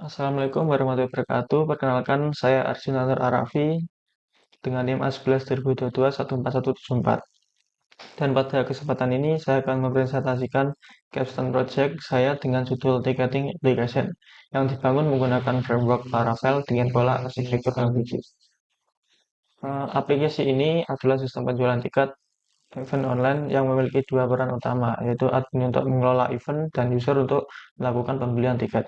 Assalamualaikum warahmatullahi wabarakatuh. Perkenalkan, saya Arjunaner Arafi dengan NIM A11 2022 14174. Dan pada kesempatan ini saya akan mempresentasikan capstone project saya dengan judul Ticketing Application yang dibangun menggunakan framework Laravel dengan pola arsitektur LVG. Aplikasi ini adalah sistem penjualan tiket event online yang memiliki dua peran utama, yaitu admin untuk mengelola event dan user untuk melakukan pembelian tiket.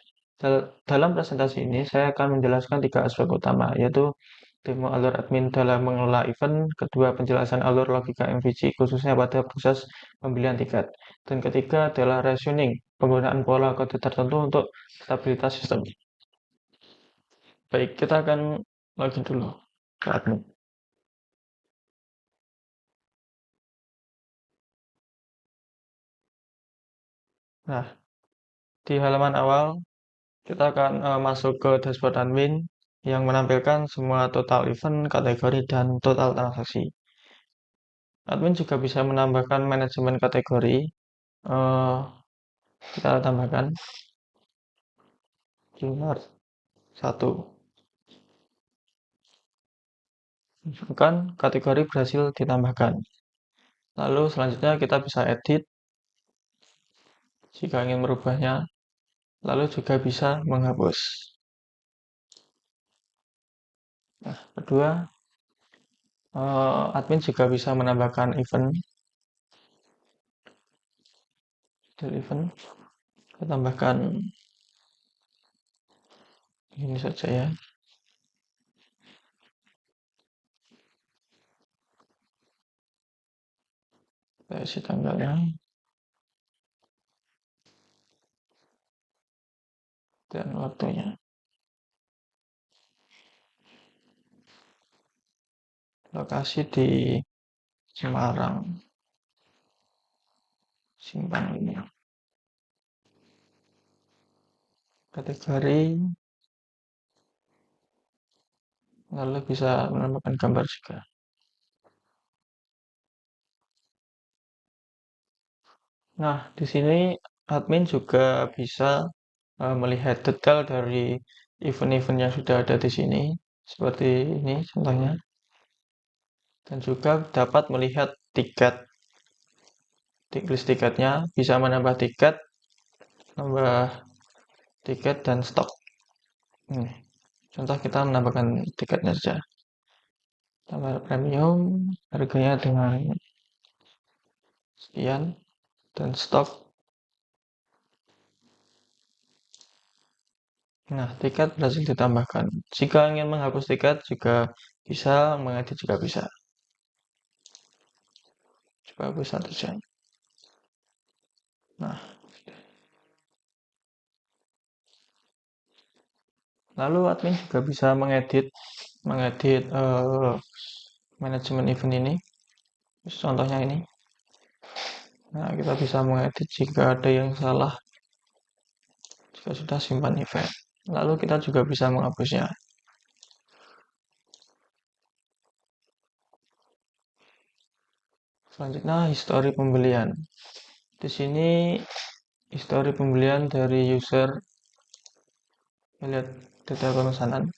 Dalam presentasi ini, saya akan menjelaskan tiga aspek utama, yaitu demo alur admin dalam mengelola event, kedua penjelasan alur logika MVC khususnya pada proses pembelian tiket, dan ketiga adalah rationing, penggunaan pola kode tertentu untuk stabilitas sistem. Baik, kita akan login dulu ke admin. Nah, di halaman awal kita akan masuk ke dashboard admin yang menampilkan semua total event, kategori, dan total transaksi. Admin juga bisa menambahkan manajemen kategori. Eh, kita tambahkan junior 1. Bukan kategori berhasil ditambahkan. Lalu selanjutnya kita bisa edit jika ingin merubahnya. Lalu juga bisa menghapus. Nah, kedua, admin juga bisa menambahkan event. Event. Kita tambahkan ini saja ya. Kita isi tanggalnya dan waktunya. Lokasi di Semarang. Simpan ini. Kategori. Lalu bisa menambahkan gambar juga. Nah, di sini admin juga bisa melihat detail dari event-event yang sudah ada di sini, seperti ini contohnya. Dan juga dapat melihat tiket, list tiketnya, bisa menambah tiket, dan stok. Ini, contoh kita menambahkan tiketnya saja. Tambah premium, harganya dengan sekian, dan stok. Nah, tiket berhasil ditambahkan. Jika ingin menghapus tiket juga bisa, mengedit juga bisa. Coba hapus satu jam. Nah, lalu admin juga bisa mengedit manajemen event ini. Contohnya ini. Nah, kita bisa mengedit jika ada yang salah. Jika sudah simpan event. Lalu kita juga bisa menghapusnya. Selanjutnya, histori pembelian. Di sini histori pembelian dari user. Lihat data pemesanan.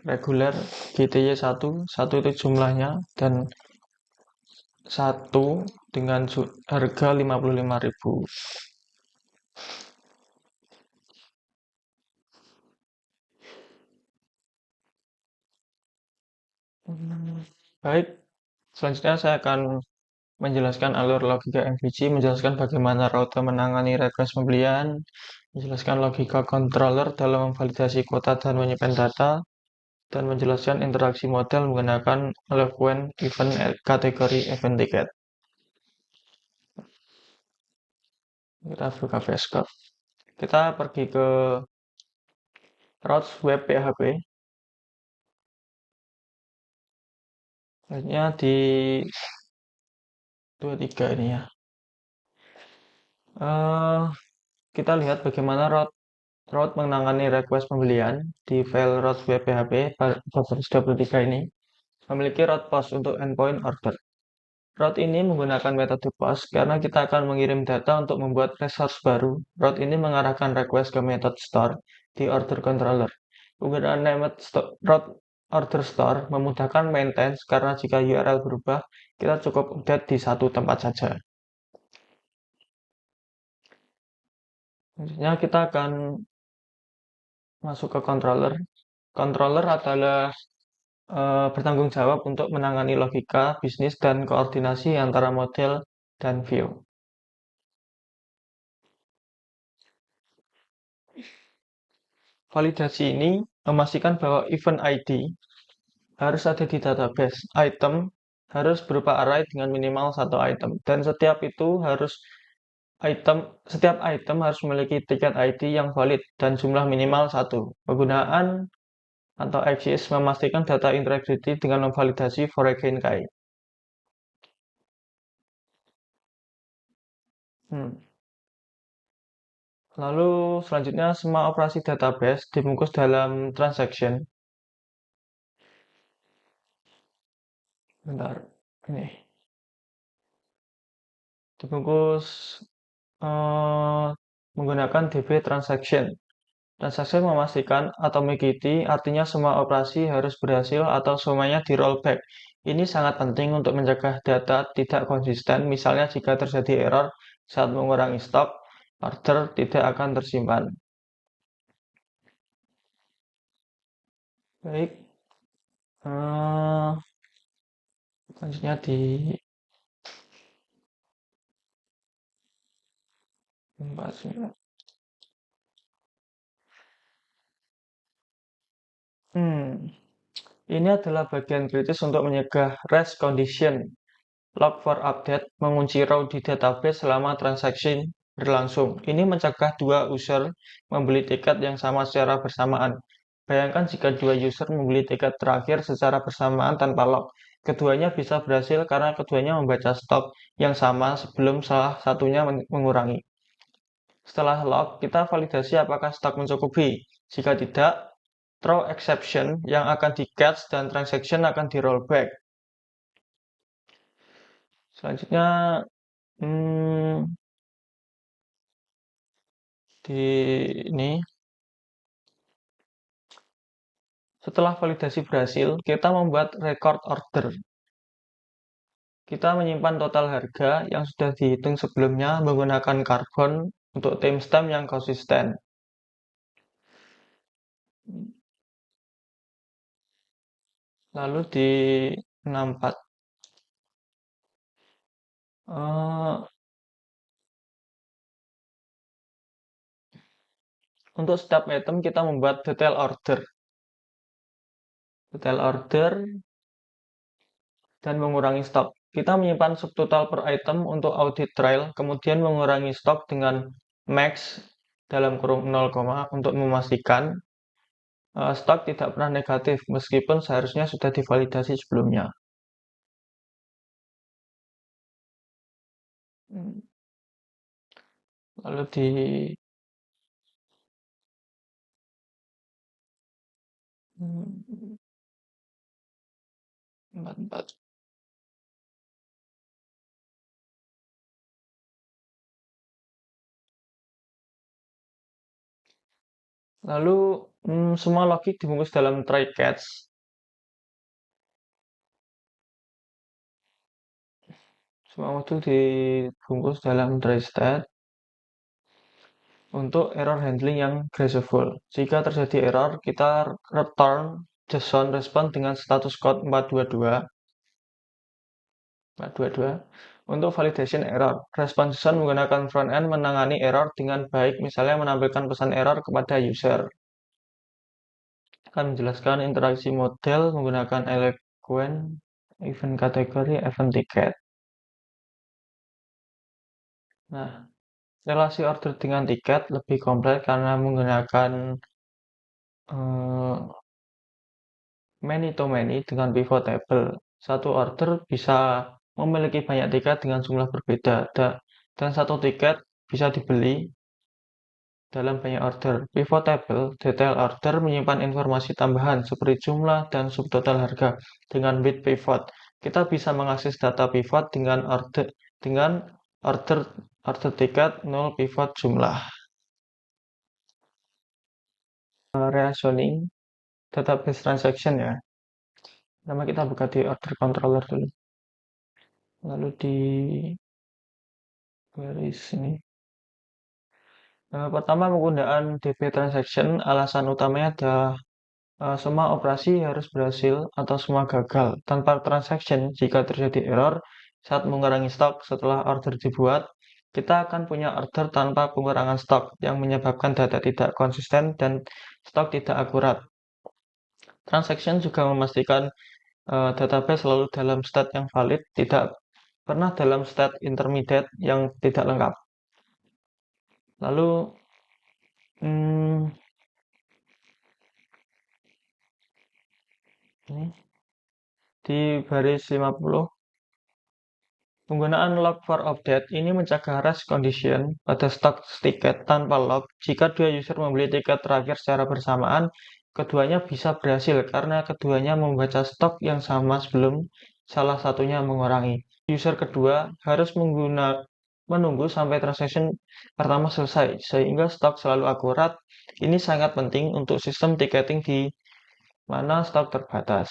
Reguler GTY 1 itu jumlahnya, dan 1 dengan harga 55.000. Baik, selanjutnya saya akan menjelaskan alur logika MVC, menjelaskan bagaimana router menangani request pembelian, menjelaskan logika controller dalam memvalidasi kuota dan menyimpan data, dan menjelaskan interaksi model menggunakan Eloquent event kategori event ticket. Kita buka VS Code. Kita pergi ke routes web PHP. Selanjutnya di 23 ini ya. Kita lihat bagaimana route menangani request pembelian di file routes web PHP baris 23 ini. Memiliki route post untuk endpoint order. Route ini menggunakan metode post karena kita akan mengirim data untuk membuat resource baru. Route ini mengarahkan request ke metode store di order controller. Penggunaan named route order store memudahkan maintenance karena jika URL berubah, kita cukup update di satu tempat saja. Selanjutnya kita akan masuk ke controller. Controller adalah bertanggung jawab untuk menangani logika, bisnis, dan koordinasi antara model dan view. Validasi ini memastikan bahwa event ID harus ada di database. Item harus berupa array dengan minimal satu item. Dan setiap item harus memiliki tiket ID yang valid dan jumlah minimal satu. Penggunaan atau Axis memastikan data integrity dengan memvalidasi foreign key. Lalu selanjutnya semua operasi database dibungkus dalam transaction. Bentar, ini dibungkus eh, menggunakan DB transaction. Transaction memastikan atomicity, artinya semua operasi harus berhasil atau semuanya di rollback. Ini sangat penting untuk mencegah data tidak konsisten. Misalnya jika terjadi error saat mengurangi stok, order tidak akan tersimpan. Baik, selanjutnya di ini adalah bagian kritis untuk menyegah rest condition. Log for update mengunci row di database selama transaksi berlangsung. Ini mencegah dua user membeli tiket yang sama secara bersamaan. Bayangkan jika dua user membeli tiket terakhir secara bersamaan tanpa log. Keduanya bisa berhasil karena keduanya membaca stok yang sama sebelum salah satunya mengurangi. Setelah log, kita validasi apakah stok mencukupi. Jika tidak, throw exception yang akan di-catch dan transaction akan di-rollback. Selanjutnya, hmm, di ini, setelah validasi berhasil, kita membuat record order. Kita menyimpan total harga yang sudah dihitung sebelumnya menggunakan karbon untuk timestamp yang konsisten. Lalu di 64 untuk setiap item kita membuat detail order. Detail order dan mengurangi stok. Kita menyimpan subtotal per item untuk audit trail, kemudian mengurangi stok dengan max dalam kurung 0, untuk memastikan stok tidak pernah negatif meskipun seharusnya sudah divalidasi sebelumnya. Lalu di 44. Lalu semua logik dibungkus dalam try catch. Semua modul dibungkus dalam try stat untuk error handling yang graceful. Jika terjadi error, kita return JSON response dengan status code 422. Untuk validation error, response JSON menggunakan frontend menangani error dengan baik, misalnya menampilkan pesan error kepada user. Akan menjelaskan interaksi model menggunakan Eloquent, event kategori, event ticket. Nah, relasi order dengan tiket lebih kompleks karena menggunakan many-to-many dengan pivot table. Satu order bisa memiliki banyak tiket dengan jumlah berbeda, dan satu tiket bisa dibeli dalam banyak order. Pivot table, detail order menyimpan informasi tambahan seperti jumlah dan subtotal harga dengan with pivot. Kita bisa mengakses data pivot dengan order tiket 0 pivot jumlah. reasoning, database transaction ya. Pertama kita buka di order controller dulu. Lalu di queries ini. Pertama penggunaan DB transaction, alasan utamanya adalah semua operasi harus berhasil atau semua gagal tanpa transaction. Jika terjadi error saat mengurangi stok setelah order dibuat, kita akan punya order tanpa pengurangan stok yang menyebabkan data tidak konsisten dan stok tidak akurat. Transaction juga memastikan database selalu dalam state yang valid, tidak pernah dalam state intermediate yang tidak lengkap. Lalu ini di baris 50, penggunaan log for update ini mencegah rash condition pada stok tiket tanpa log. Jika dua user membeli tiket terakhir secara bersamaan, keduanya bisa berhasil karena keduanya membaca stok yang sama sebelum salah satunya mengurangi. User kedua harus menunggu sampai transaction pertama selesai, sehingga stok selalu akurat. Ini sangat penting untuk sistem tiketing di mana stok terbatas.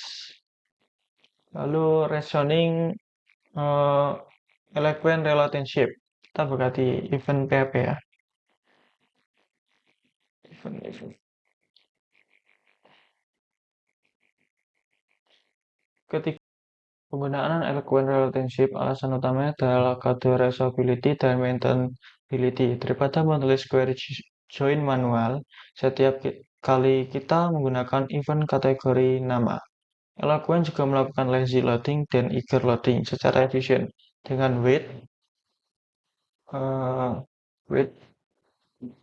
Lalu rationing eloquent relationship. Kita buka di event PHP ya. Event. Ketika penggunaan eloquent relationship, alasan utamanya adalah kode reusability dan maintainability. Daripada menulis query join manual, setiap kali kita menggunakan event kategori nama. Eloquent juga melakukan lazy loading dan eager loading secara efisien dengan wait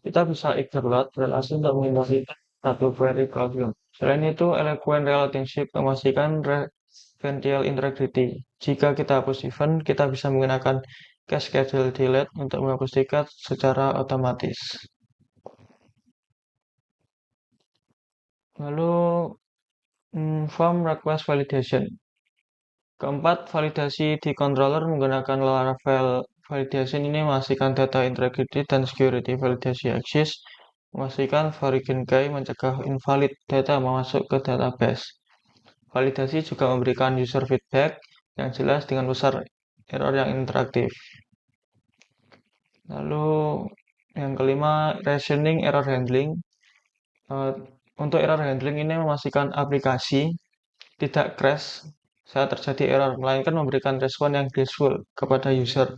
kita bisa eager load relasi untuk menghindari satu query problem. Selain itu, eloquent relationship memastikan referential integrity. Jika kita hapus event, kita bisa menggunakan cache schedule delete untuk menghapus tiket secara otomatis. Lalu form request validation. Keempat, validasi di controller menggunakan Laravel validation ini memastikan data integrity dan security. Validasi access memastikan Foreign key mencegah invalid data masuk ke database. Validasi juga memberikan user feedback yang jelas dengan besar error yang interaktif. Lalu yang kelima, rationing error handling. Untuk error handling ini memastikan aplikasi tidak crash saat terjadi error, melainkan memberikan respon yang graceful kepada user.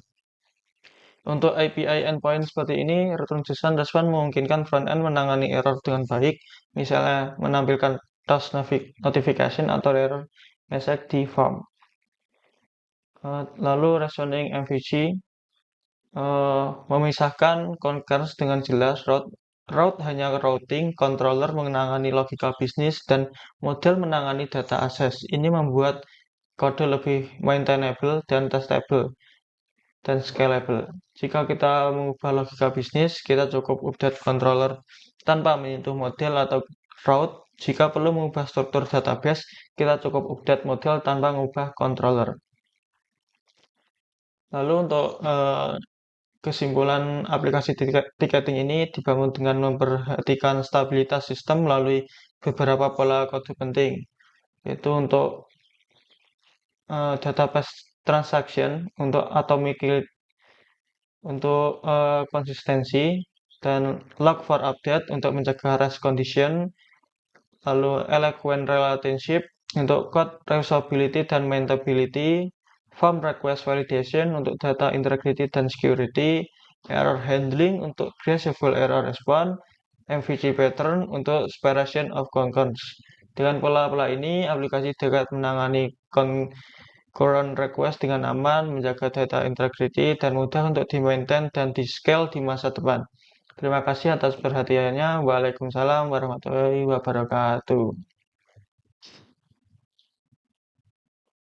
Untuk API endpoint seperti ini, return JSON respon memungkinkan frontend menangani error dengan baik, misalnya menampilkan task notification atau error message di form. Lalu rationing MVC memisahkan concurrence dengan jelas. Route hanya routing, controller menangani logika bisnis, dan model menangani data access. Ini membuat kode lebih maintainable dan testable dan scalable. Jika kita mengubah logika bisnis, kita cukup update controller tanpa menyentuh model atau route. Jika perlu mengubah struktur database, kita cukup update model tanpa mengubah controller. Lalu untuk kesimpulan aplikasi ticketing ini dibangun dengan memperhatikan stabilitas sistem melalui beberapa pola kode penting, yaitu untuk database transaction, untuk atomic untuk konsistensi, dan log for update untuk mencegah rash condition, lalu eloquent relationship untuk code reusability dan maintainability, form request validation untuk data integrity dan security, error handling untuk graceful error response, MVC pattern untuk separation of concurrence. Dengan pola-pola ini, aplikasi dapat menangani concurrent request dengan aman, menjaga data integrity, dan mudah untuk di-maintain dan di-scale di masa depan. Terima kasih atas perhatiannya. Waalaikumsalam warahmatullahi wabarakatuh.